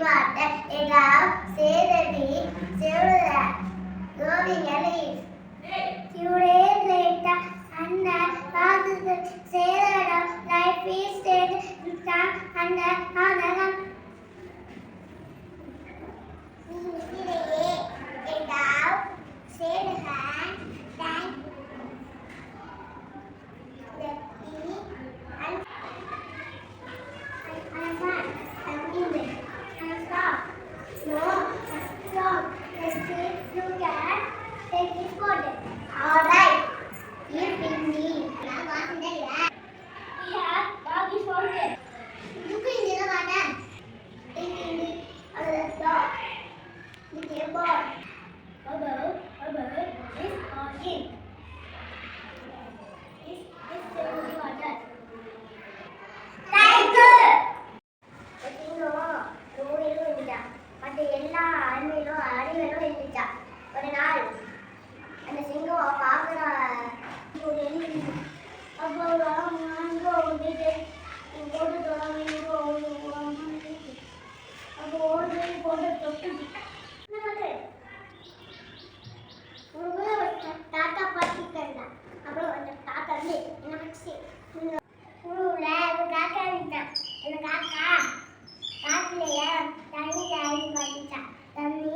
water, a dove saved the growing leaves. Few days later, and father sailor life is dead, and another. A dove said her thank Alright, here with me. Now what's in there? We have dog is folded. Look in the water. Taking the other dog. The table. Above is walking. This is water. Tiger. மற்ற எல்லா அருமையிலும் அறிவியலும் இருந்துச்சா ஒரு நாள் அந்த சிங்கம் பார்க்குற அப்போ வந்துட்டு போட்டு தொடங்கி அப்போ ஓடி போட்டு தொட்டுச்சு தாத்தா பார்த்துக்கல அப்புறம் அந்த தாத்தா வந்து என்னாச்சு காக்கா விட்டான் அந்த காக்கா காட்டுலையா தண்ணி தாடி பார்த்துச்சான் தண்ணி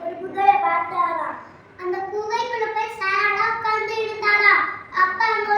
ஒரு குதிரை பார்த்தாராம் அந்த குகைக்குள்ள போய் சாடா உட்கார்ந்து இருந்தாரா அப்ப அங்க